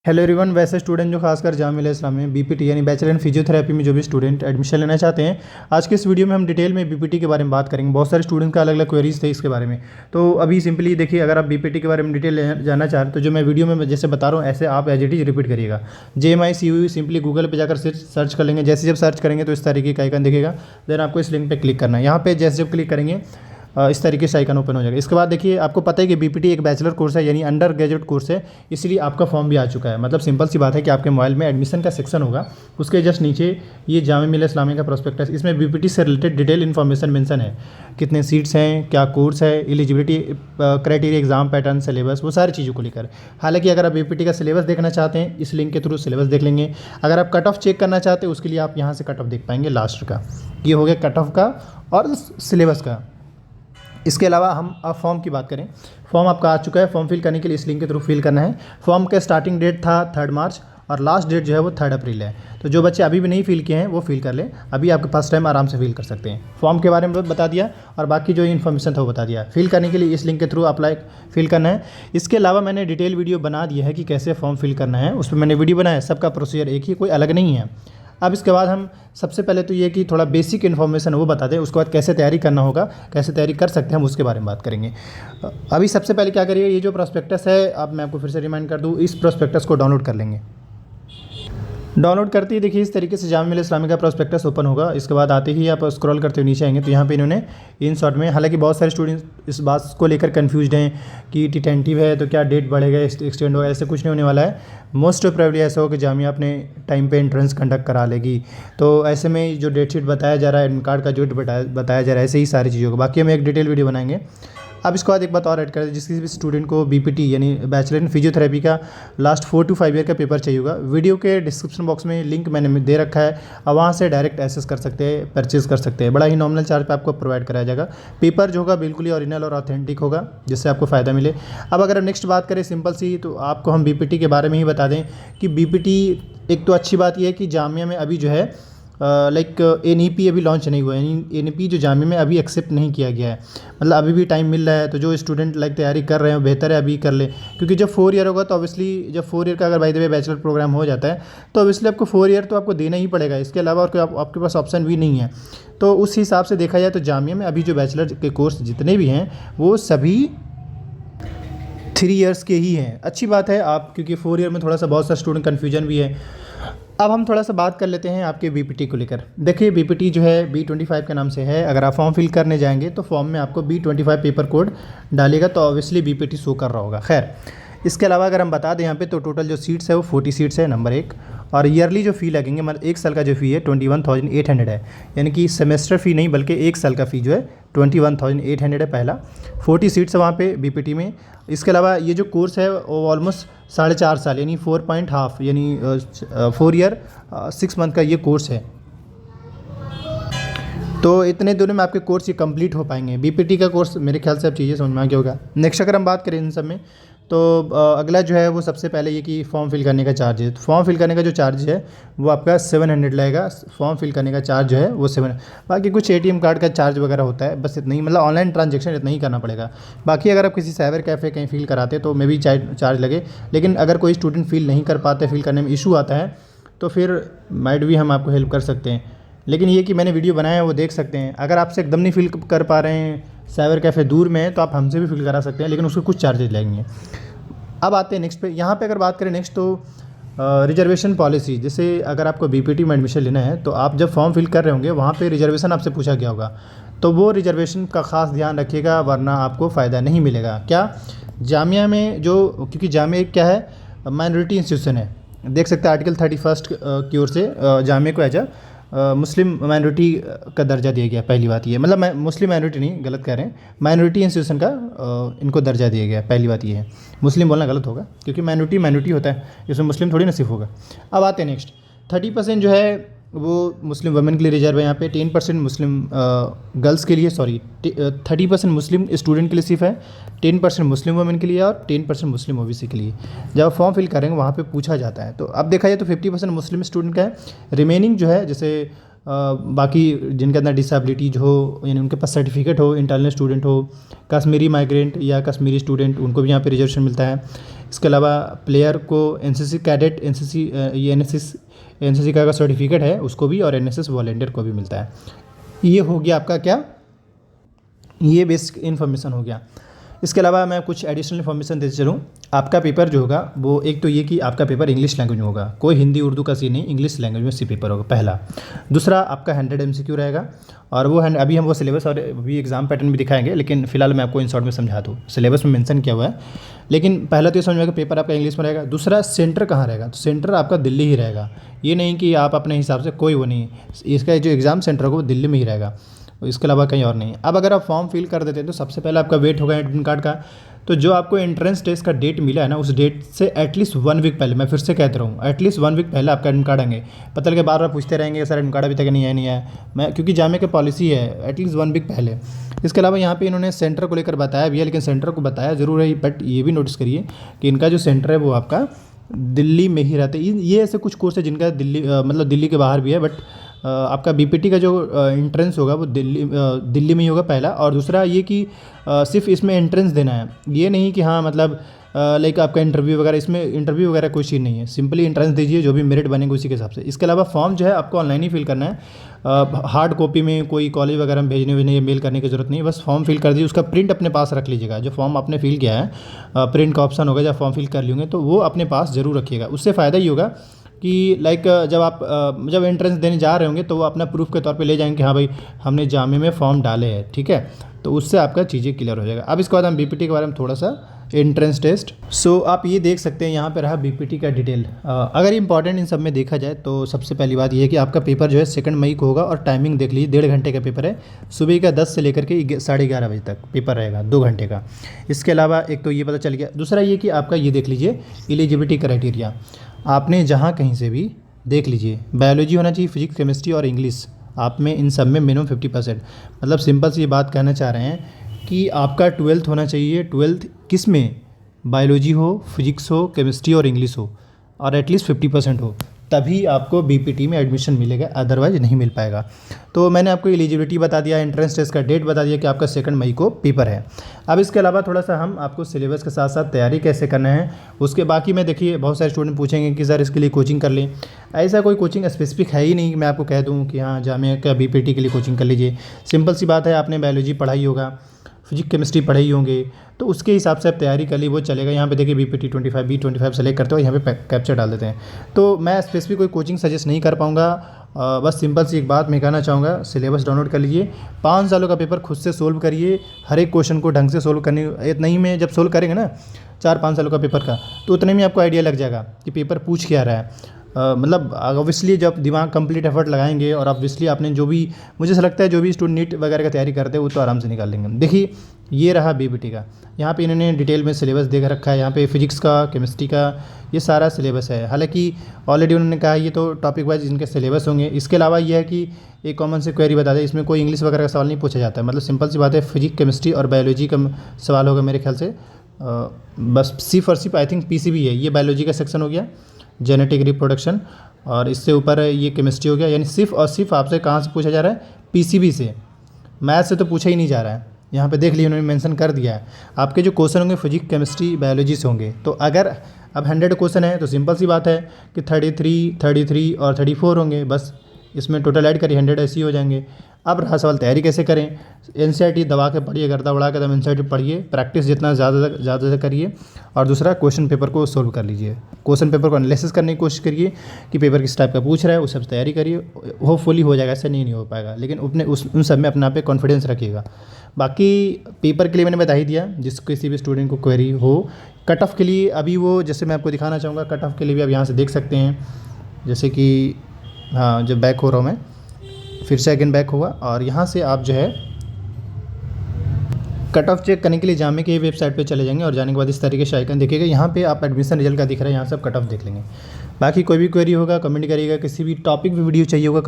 Hello everyone. वैसे student जो खासकर जामिया मिलिया इस्लामिया में बीपीटी यानी बैचलर इन फिजियोथेरेपी में जो भी स्टूडेंट एडमिशन लेना चाहते हैं, आज के इस वीडियो में हम डिटेल में बीपीटी के बारे में बात करेंगे। बहुत सारे स्टूडेंट्स का अलग अलग क्वेरीज थे इसके बारे में। तो अभी सिंपली देखिए, अगर आप बीपीटी के बारे में डिटेल जानना चाह रहे हैं तो जो मैं वीडियो में जैसे बता रहा हूँ ऐसे आप एज इट इज रिपीट करिएगा। JMICU सिंपली गूगल पर जाकर सर्च कर लेंगे। जैसे जब सर्च करेंगे तो इस तरीके का आइकन दिखेगा। देन आपको इस लिंक पर क्लिक करना है। यहाँ पे जैसे जब क्लिक करेंगे इस तरीके से आइकन ओपन हो जाएगा। इसके बाद देखिए, आपको पता है कि बीपीटी एक बैचलर कोर्स है यानी अंडर ग्रेजुएट कोर्स है, इसलिए आपका फॉर्म भी आ चुका है। मतलब सिंपल सी बात है कि आपके मोबाइल में एडमिशन का सेक्शन होगा, उसके जस्ट नीचे ये जामिया मिलिया इस्लामिया का प्रोस्पेक्टस, इसमें बीपीटी से रिलेटेड डिटेल इन्फॉर्मेशन मेंशन है। कितने सीट्स हैं, क्या कोर्स है, eligibility criteria, exam pattern, syllabus, वो सारी चीज़ों को लेकर। हालांकि अगर आप बीपीटी का सिलेबस देखना चाहते हैं इस लिंक के थ्रू सिलेबस देख लेंगे। अगर आप कट ऑफ चेक करना चाहते हैं उसके लिए आप यहाँ से कट ऑफ देख पाएंगे लास्ट का। ये हो गया कट ऑफ का और सिलेबस का। इसके अलावा हम अब फॉर्म की बात करें, फॉर्म आपका आ चुका है। फॉर्म फिल करने के लिए इस लिंक के थ्रू फिल करना है। फॉर्म का स्टार्टिंग डेट था 3 मार्च और लास्ट डेट जो है वो 3 अप्रैल है। तो जो बच्चे अभी भी नहीं फिल किए हैं वो फिल कर लें, अभी आपके पास टाइम, आराम से फिल कर सकते हैं। फॉर्म के बारे में बता दिया और बाकी जो इन्फॉर्मेशन था वो बता दिया। फिल करने के लिए इस लिंक के थ्रू अप्लाई फिल करना है। इसके अलावा मैंने डिटेल वीडियो बना दिया है कि कैसे फॉर्म फिल करना है, उस पर मैंने वीडियो बनाया। सबका प्रोसीजर एक ही, कोई अलग नहीं है। अब इसके बाद हम सबसे पहले तो ये कि थोड़ा बेसिक इन्फॉर्मेशन वो बता दें, उसके बाद कैसे तैयारी करना होगा, कैसे तैयारी कर सकते हैं हम उसके बारे में बात करेंगे। अभी सबसे पहले क्या करिए, ये जो प्रोस्पेक्टस है, अब मैं आपको फिर से रिमाइंड कर दूँ, इस प्रोस्पेक्टस को डाउनलोड कर लेंगे। डाउनलोड करते ही देखिए इस तरीके से जामिया मिलिया इस्लामिया का प्रोस्पेक्टस ओपन होगा। इसके बाद आते ही आप स्क्रॉल करते हुए नीचे आएंगे तो यहाँ पे इन्होंने इन शॉर्ट में, हालांकि बहुत सारे स्टूडेंट्स इस बात को लेकर कंफ्यूज्ड हैं कि टेंटेटिव है तो क्या डेट बढ़ेगा, एक्सटेंड होगा, ऐसे कुछ नहीं होने वाला है। मोस्ट प्रोबेबली ऐसा हो कि जामिया अपने टाइम पे एंट्रेंस कंडक्ट करा लेगी। तो ऐसे में जो डेट शीट बताया जा रहा है, एडमिट कार्ड का जो बताया जा रहा है, ऐसे ही सारी चीज़ों को, बाकी हम एक डिटेल वीडियो बनाएंगे। अब इसके बाद एक बात और ऐड करें, जिस किसी भी स्टूडेंट को बीपीटी यानी बैचलर इन फिजियोथेरेपी का लास्ट 4 to 5 ईयर का पेपर चाहिए होगा, वीडियो के डिस्क्रिप्शन बॉक्स में लिंक मैंने दे रखा है। अब वहाँ से डायरेक्ट एक्सेस कर सकते हैं, परचेज कर सकते हैं। बड़ा ही नॉमिनल चार्ज पे आपको प्रोवाइड कराया जाएगा। पेपर जो होगा बिल्कुल ही ओरिजिनल और ऑथेंटिक होगा, जिससे आपको फ़ायदा मिले। अब अगर हम नेक्स्ट बात करें सिंपल सी, तो आपको हम बीपीटी के बारे में ही बता दें कि बीपीटी, एक तो अच्छी बात यह है कि जामिया में अभी जो है लाइक NEP अभी लॉन्च नहीं हुआ है, यानी NEP जो जामिया में अभी एक्सेप्ट नहीं किया गया है। मतलब अभी भी टाइम मिल रहा है, तो जो स्टूडेंट लाइक तैयारी कर रहे हैं बेहतर है अभी कर ले, क्योंकि जब 4 ईयर होगा तो ऑब्वियसली, जब 4 ईयर का अगर by the way bachelor programme हो जाता है तो ऑब्वियसली आपको 4 ईयर तो आपको देना ही पड़ेगा। इसके अलावा और कोई आपके पास ऑप्शन भी नहीं है। तो उस हिसाब से देखा जाए तो जामिया में अभी जो बैचलर के कोर्स जितने भी हैं वो सभी 3 ईयर्स के ही हैं। अच्छी बात है आप, क्योंकि 4 ईयर में थोड़ा सा बहुत सा स्टूडेंट कन्फ्यूजन भी है। अब हम थोड़ा सा बात कर लेते हैं आपके बीपीटी को लेकर। देखिए बीपीटी जो है B25 के नाम से है। अगर आप फॉर्म फिल करने जाएंगे तो फॉर्म में आपको B25 पेपर कोड डालेगा तो ऑब्वियसली बीपीटी शो कर रहा होगा। खैर, इसके अलावा अगर हम बता दें यहाँ पे, तो टोटल जो सीट्स है वो 40 सीट्स है, नंबर 1। और ईयरली जो फ़ी लगेंगे, मतलब एक साल का जो फ़ी है 21,800 है, यानी कि सेमेस्टर फ़ी नहीं बल्कि एक साल का फ़ी जो है 21,800 है पहला। 40 सीट्स है वहाँ पे बीपीटी में। इसके अलावा ये जो कोर्स है वो ऑलमोस्ट 4.5 साल यानी 4.5 यानी 4 ईयर 6 मंथ का ये कोर्स है। तो इतने दिनों में आपके कोर्स ये कंप्लीट हो पाएंगे। बीपीटी का कोर्स मेरे ख्याल से अब चीज़ें समझ में आ गया होगा। नेक्स्ट अगर हम बात करें इन सब में, तो अगला जो है वो सबसे पहले ये कि फॉर्म फिल करने का चार्ज है। तो फॉर्म फिल करने का जो चार्ज है वो आपका 700 लगेगा। फॉर्म फिल करने का चार्ज जो है वो 7, बाकी कुछ ATM कार्ड का चार्ज वगैरह होता है, बस इतना ही। मतलब ऑनलाइन ट्रांजेक्शन इतना ही करना पड़ेगा। बाकी अगर आप किसी साइबर कैफ़े कहीं फिल कराते तो मे भी चार्ज लगे, लेकिन अगर कोई स्टूडेंट फिल नहीं कर पाते, फिल करने में इशू आता है, तो फिर माइट भी हम आपको हेल्प कर सकते हैं। लेकिन ये कि मैंने वीडियो बनाया है वो देख सकते हैं। अगर आपसे एकदम नहीं फिल कर पा रहे हैं, साइबर कैफ़े दूर में है, तो आप हमसे भी फिल करा सकते हैं, लेकिन उसके कुछ चार्जेज लगेंगे। अब आते हैं नेक्स्ट पे। यहाँ पे अगर बात करें नेक्स्ट, तो रिजर्वेशन पॉलिसी। जैसे अगर आपको बीपीटी में एडमिशन लेना है तो आप जब फॉर्म फिल कर रहे होंगे वहाँ पे रिजर्वेशन आपसे पूछा गया होगा, तो वो रिजर्वेशन का ख़ास ध्यान रखिएगा, वरना आपको फ़ायदा नहीं मिलेगा। क्या जामिया में जो, क्योंकि जामिया क्या है, माइनॉरिटी इंस्टीट्यूशन है। देख सकते हैं आर्टिकल 31 की ओर से जामिया को एज मुस्लिम माइनॉरिटी का दर्जा दिया गया। पहली बात ये, मतलब मुस्लिम माइनॉरिटी नहीं, गलत कह रहे हैं, माइनॉरिटी इंस्टीट्यूशन का इनको दर्जा दिया गया। पहली बात ये है, मुस्लिम बोलना गलत होगा क्योंकि माइनॉरिटी होता है, इसमें मुस्लिम थोड़ी नसीब होगा। अब आते हैं नेक्स्ट। 30% जो है वो मुस्लिम वुमेन के लिए रिजर्व है यहाँ पे। 10% मुस्लिम गर्ल्स के लिए, सॉरी 30% मुस्लिम स्टूडेंट के लिए सिर्फ है, 10% मुस्लिम वुमेन के लिए और 10% मुस्लिम OBC के लिए। जब फॉर्म फिल करेंगे वहाँ पे पूछा जाता है। तो अब देखा जाए तो 50% मुस्लिम स्टूडेंट का है। रिमेनिंग जो है, जैसे बाकी जिनके अंदर डिसेबिलिटीज हो, यानी उनके पास सर्टिफिकेट हो, इंटरनल स्टूडेंट हो, कश्मीरी माइग्रेंट या कश्मीरी स्टूडेंट, उनको भी यहाँ पे रिजर्वेशन मिलता है। इसके अलावा प्लेयर को एनसीसी कैडेट, एनसीसी ये एनसीसी का सर्टिफिकेट है उसको भी, और एनएसएस वॉलंटियर को भी मिलता है। ये हो गया आपका क्या, ये बेसिक इन्फॉर्मेशन हो गया। इसके अलावा मैं कुछ एडिशनल इन्फॉर्मेशन देते चलूँ। आपका पेपर जो होगा वो एक तो ये कि आपका पेपर इंग्लिश लैंग्वेज में होगा, कोई हिंदी उर्दू का सी नहीं, इंग्लिश लैंग्वेज में सी पेपर होगा पहला। दूसरा आपका 100 MCQ रहेगा, और वो अभी हम वो सिलेबस और अभी एग्जाम पैटर्न भी दिखाएंगे, लेकिन फिलहाल मैं आपको इन शॉर्ट में समझा दूँ। सिलेबस में मेंशन किया हुआ है, लेकिन पहला तो ये समझ में आएगा पेपर आपका इंग्लिश में रहेगा। दूसरा सेंटर कहाँ रहेगा, तो सेंटर आपका दिल्ली ही रहेगा। ये नहीं कि आप अपने हिसाब से, कोई वो नहीं, इसका जो एग्ज़ाम सेंटर होगा वो दिल्ली में ही रहेगा, इसके अलावा कहीं और नहीं। अब अगर आप फॉर्म फिल कर देते हैं तो सबसे पहले आपका वेट होगा एडमिट कार्ड का। तो जो आपको एंट्रेंस टेस्ट का डेट मिला है ना, उस डेट से एटलीस्ट 1 वीक पहले, मैं फिर से कहता रहा हूँ, एटलीस्ट 1 वीक पहले आपका एडमिट कार्ड आएंगे। पता लगे बार बार पूछते रहेंगे सर एडमिट कार्ड अभी तक नहीं है, नहीं है, मैं क्योंकि जामे की पॉलिसी है एटलीस्ट 1 वीक पहले। इसके अलावा यहाँ पे इन्होंने सेंटर को लेकर बताया भी है, लेकिन सेंटर को बताया ज़रूर है, बट ये भी नोटिस करिए कि इनका जो सेंटर है वो आपका दिल्ली में ही रहता है। ये ऐसे कुछ कोर्स है जिनका दिल्ली मतलब दिल्ली के बाहर भी है, बट आपका बीपीटी का जो एंट्रेंस होगा वो दिल्ली में ही होगा पहला। और दूसरा ये कि सिर्फ इसमें एंट्रेंस देना है, ये नहीं कि हाँ मतलब लाइक आपका इंटरव्यू वगैरह, इसमें इंटरव्यू वगैरह कोई चीज़ नहीं है, सिंपली एंट्रेंस दीजिए, जो भी मेरिट बनेगा उसी के हिसाब से। इसके अलावा फॉर्म जो है आपको ऑनलाइन ही फिल करना है, हार्ड कॉपी में कोई कॉलेज वगैरह में भेजने या मेल करने की ज़रूरत नहीं है, बस फॉर्म फिल कर दीजिए, उसका प्रिंट अपने पास रख लीजिएगा। जो फॉर्म आपने फिल किया है प्रिंट का ऑप्शन होगा, जब फॉर्म फिल कर लेंगे तो वो अपने पास ज़रूर रखिएगा। उससे फ़ायदा ये होगा कि लाइक जब आप जब एंट्रेंस देने जा रहे होंगे तो वो अपना प्रूफ के तौर पे ले जाएंगे कि हाँ भाई हमने जामे में फॉर्म डाले हैं, ठीक है, तो उससे आपका चीज़ें क्लियर हो जाएगा। अब इसके बाद हम बीपीटी के बारे में थोड़ा सा, एंट्रेंस टेस्ट। सो आप ये देख सकते हैं यहाँ पे रहा बीपीटी का डिटेल। अगर इंपॉर्टेंट इन सब में देखा जाए तो सबसे पहली बात ये है कि आपका पेपर जो है 2 मई को होगा, और टाइमिंग देख लीजिए, 1.5 घंटे का पेपर है, सुबह का 10 से लेकर के 11:30 बजे तक पेपर रहेगा, 2 घंटे का। इसके अलावा एक तो ये पता चल गया, दूसरा ये कि आपका ये देख लीजिए एलिजिबिलिटी क्राइटेरिया, आपने जहाँ कहीं से भी देख लीजिए, बायोलॉजी होना चाहिए, फिजिक्स केमिस्ट्री और इंग्लिश, आप में इन सब में मिनिमम 50%। मतलब सिंपल सी ये बात कहना चाह रहे हैं कि आपका 12th होना चाहिए, 12th किस में, बायोलॉजी हो, फिजिक्स हो, केमिस्ट्री और इंग्लिश हो, और एटलीस्ट 50% हो, तभी आपको बीपीटी में एडमिशन मिलेगा, अदरवाइज नहीं मिल पाएगा। तो मैंने आपको एलिजिबिलिटी बता दिया, एंट्रेंस टेस्ट का डेट बता दिया कि आपका 2 मई को पेपर है। अब इसके अलावा थोड़ा सा हम आपको सिलेबस के साथ साथ तैयारी कैसे करना है उसके बाकी में, देखिए बहुत सारे स्टूडेंट पूछेंगे कि सर इसके लिए कोचिंग कर लें। ऐसा कोई कोचिंग स्पेसिफिक है ही नहीं कि मैं आपको कह दूँ कि हाँ जामिया का बीपीटी के लिए कोचिंग कर लीजिए। सिंपल सी बात है, आपने बायोलॉजी पढ़ाई होगा, फिजिक्स केमिस्ट्री पढ़ाई होंगे, तो उसके हिसाब से आप तैयारी कर ली, वो चलेगा। यहाँ पे देखिए बीपीटी 25 B25 सेलेक्ट करते हो, यहाँ पे कैप्चर डाल देते हैं। तो मैं स्पेसिफिक कोई कोचिंग सजेस्ट नहीं कर पाऊँगा, बस सिंपल सी एक बात मैं कहना चाहूँगा, सिलेबस डाउनलोड कर लीजिए, 5 सालों का पेपर खुद से सोल्व करिए, हर एक क्वेश्चन को ढंग से सोल्व करने, इतना ही में जब सोल्व करेंगे ना 4-5 सालों का पेपर का, तो उतने में आपको आइडिया लग जाएगा कि पेपर पूछ क्या रहा है। मतलब ऑब्वियसली जब दिमाग कंप्लीट एफर्ट लगाएंगे, और ऑब्वियसली आपने जो भी, मुझे ऐसा लगता है जो भी स्टूडेंट नीट वगैरह का तैयारी करते हैं वो तो आराम से निकाल लेंगे। देखिए ये रहा बीपीटी का, यहाँ पे इन्होंने डिटेल में सिलेबस देख रखा है, यहाँ पे फिजिक्स का, केमिस्ट्री का, ये सारा सिलेबस है। हालांकि ऑलरेडी उन्होंने कहा ये तो टॉपिक वाइज इनके सिलेबस होंगे। इसके अलावा ये है कि एक कॉमन से क्वेरी बता दें, इसमें कोई इंग्लिश वगैरह का सवाल नहीं पूछा जाता है, मतलब सिंपल सी बात है, फिजिक्स केमिस्ट्री और बायोलॉजी का सवाल होगा मेरे ख्याल से, बस सिर्फ और सिर्फ आई थिंक पीसीबी है, ये बायोलॉजी का सेक्शन हो गया, जेनेटिक रिप्रोडक्शन, और इससे ऊपर ये केमिस्ट्री हो गया। यानी सिर्फ और सिर्फ आपसे कहाँ से पूछा जा रहा है, पीसीबी से, मैथ से तो पूछा ही नहीं जा रहा है। यहाँ पे देख लीजिए उन्होंने मेंशन कर दिया है, आपके जो क्वेश्चन होंगे फिजिक्स केमिस्ट्री बायोलॉजी से होंगे। तो अगर अब 100 क्वेश्चन है तो सिंपल सी बात है कि 33 और 34 होंगे, बस इसमें टोटल ऐड करिए 100, ऐसे ही हो जाएंगे। अब रहा सवाल तैयारी कैसे करें, एनसीईआरटी दबा के पढ़िए, गर्दा उड़ा के, एनसीईआरटी पढ़िए, प्रैक्टिस जितना ज़्यादा से करिए, और दूसरा क्वेश्चन पेपर को सोल्व कर लीजिए, क्वेश्चन पेपर को एनालिसिस करने की कोशिश करिए कि पेपर किस टाइप का पूछ रहा है, उस सब तैयारी करिए, होपफुली हो जाएगा, ऐसा नहीं हो पाएगा, लेकिन अपने उन सब में अपना पे कॉन्फिडेंस रखिएगा। बाकी पेपर के लिए मैंने बता ही दिया, जिस किसी भी स्टूडेंट को क्वेरी हो। कट ऑफ के लिए अभी वो, जैसे मैं आपको दिखाना चाहूँगा, कट ऑफ के लिए भी आप यहाँ से देख सकते हैं, जैसे कि हाँ जब बैक हो रहा हूँ मैं, फिर से अगेन बैक हुआ, और यहाँ से आप जो है कट ऑफ चेक करने के लिए जामे की वेबसाइट पे चले जाएंगे, और जाने के बाद इस तरीके से आइकन देखिएगा, यहाँ पे आप एडमिशन रिजल्ट का दिख रहा है, यहाँ से आप कट ऑफ देख लेंगे। बाकी कोई भी क्वेरी होगा कमेंट करिएगा, किसी भी टॉपिक पे वीडियो चाहिए होगा